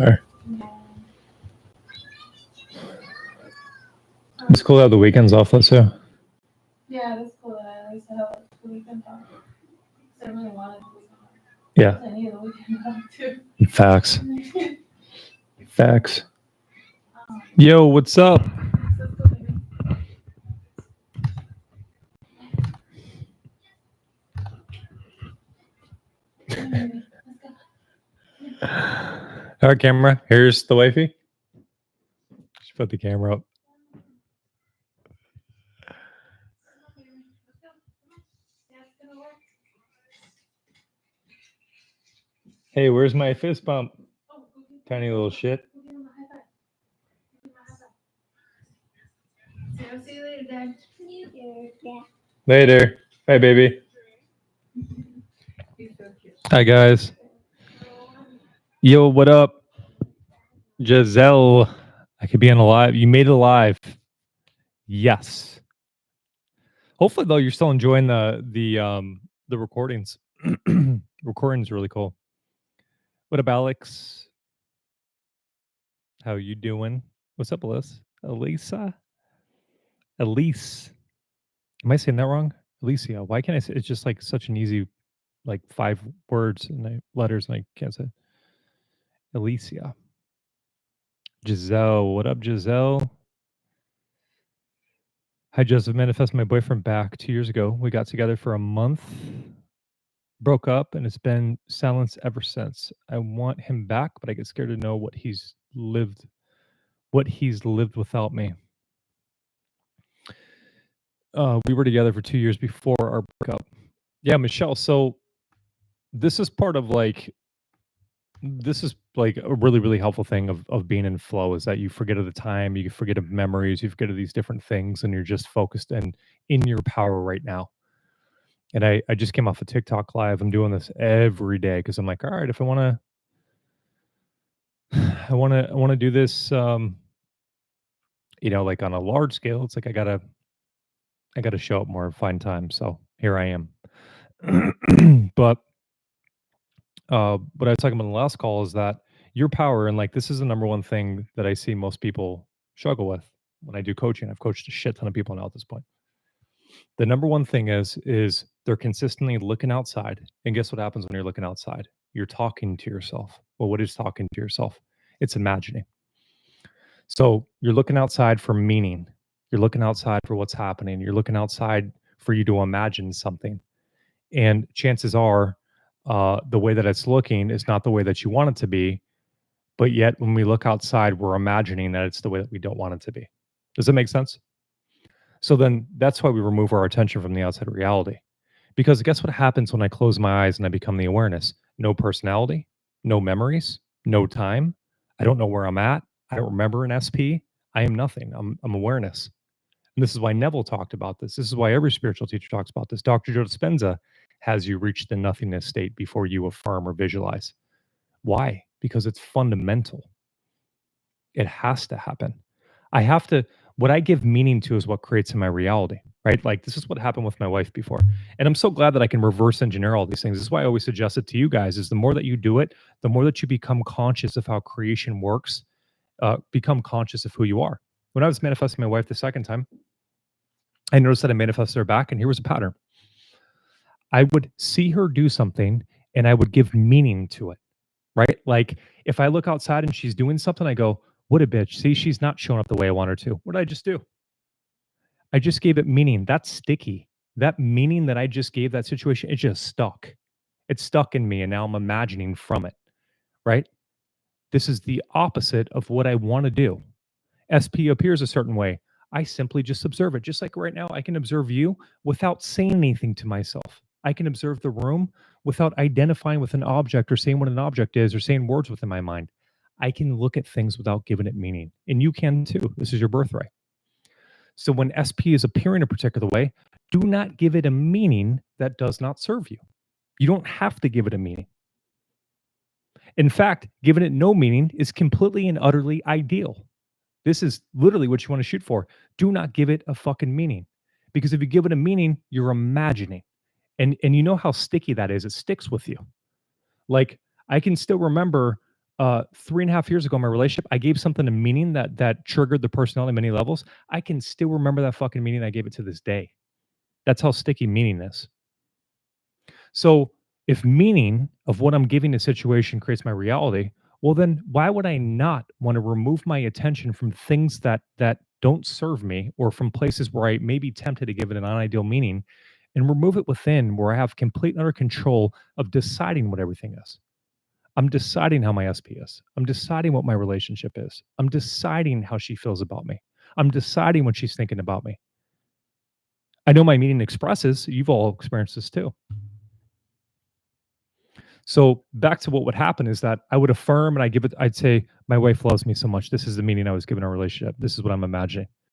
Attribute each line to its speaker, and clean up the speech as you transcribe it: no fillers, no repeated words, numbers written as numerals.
Speaker 1: Or it's cool to have the weekends off, though, too.
Speaker 2: Yeah, that's cool. I used to have the weekend off. I really wanted the weekend off.
Speaker 1: Yeah.
Speaker 2: I needed the weekend off too.
Speaker 1: Facts. Facts. Yo, what's up? All right, camera. Here's the wifey. Just put the camera up. Hey, where's my fist bump? Tiny little shit.
Speaker 2: I'll see you later, Dad.
Speaker 1: Later. Bye, baby.
Speaker 2: He's so cute.
Speaker 1: Hi, guys. Yo, what up? Giselle. I could be on a live. You made it alive. Yes. Hopefully, though, you're still enjoying the recordings. Recordings are really cool. What up, Alex? How you doing? What's up, Elisa? Elise. Am I saying that wrong? Alicia. Why can't I say it's just like such an easy, like 5 words and letters, and I can't say it. Alicia. Giselle. What up, Giselle? Hi, Joseph. Manifest my boyfriend back 2 years ago. We got together for a month, broke up, and it's been silence ever since. I want him back, but I get scared to know what he's lived without me. We were together for 2 years before our breakup. Yeah, Michelle. So this is part of this is like a really, really helpful thing of being in flow, is that you forget of the time, you forget of memories, you forget of these different things, and you're just focused and in your power right now. And I just came off a TikTok live. I'm doing this every day because I'm like, all right, if I want to do this, like on a large scale, it's like I gotta show up more and find time. So here I am. But what I was talking about in the last call is that your power, and like this is the number one thing that I see most people struggle with when I do coaching. I've coached a shit ton of people now at this point. The number one thing is they're consistently looking outside. And guess what happens when you're looking outside? You're talking to yourself. Well, what is talking to yourself? It's imagining. So you're looking outside for meaning. You're looking outside for what's happening. You're looking outside for you to imagine something. And chances are, the way that it's looking is not the way that you want it to be. But yet, when we look outside, we're imagining that it's the way that we don't want it to be. Does that make sense? So then that's why we remove our attention from the outside reality. Because guess what happens when I close my eyes and I become the awareness? No personality, no memories, no time. I don't know where I'm at. I don't remember an SP. I am nothing. I'm awareness. And this is why Neville talked about this. This is why every spiritual teacher talks about this. Dr. Joe Dispenza has you reach the nothingness state before you affirm or visualize. Why? Because it's fundamental. It has to happen. What I give meaning to is what creates in my reality, right? Like this is what happened with my wife before. And I'm so glad that I can reverse engineer all these things. This is why I always suggest it to you guys, is the more that you do it, the more that you become conscious of how creation works, become conscious of who you are. When I was manifesting my wife the second time, I noticed that I manifested her back, and here was a pattern. I would see her do something and I would give meaning to it, right? Like if I look outside and she's doing something, I go, what a bitch. See, she's not showing up the way I want her to. What did I just do? I just gave it meaning. That's sticky. That meaning that I just gave that situation, it just stuck. It's stuck in me, and now I'm imagining from it, right? This is the opposite of what I want to do. SP appears a certain way. I simply just observe it. Just like right now, I can observe you without saying anything to myself. I can observe the room without identifying with an object or saying what an object is or saying words within my mind. I can look at things without giving it meaning. And you can too. This is your birthright. So when SP is appearing a particular way, do not give it a meaning that does not serve you. You don't have to give it a meaning. In fact, giving it no meaning is completely and utterly ideal. This is literally what you want to shoot for. Do not give it a fucking meaning. Because if you give it a meaning, you're imagining. And you know how sticky that is. It sticks with you. Like I can still remember 3.5 years ago in my relationship, I gave something a meaning that triggered the personality on many levels. I can still remember that fucking meaning. I gave it to this day. That's how sticky meaning is. So if meaning of what I'm giving a situation creates my reality, well then why would I not want to remove my attention from things that don't serve me or from places where I may be tempted to give it an unideal meaning and remove it within where I have complete and utter control of deciding what everything is. I'm deciding how my SP is. I'm deciding what my relationship is. I'm deciding how she feels about me. I'm deciding what she's thinking about me. I know my meaning expresses, you've all experienced this too. So back to what would happen is that I would affirm and I'd say, my wife loves me so much. This is the meaning I was given our relationship. This is what I'm imagining.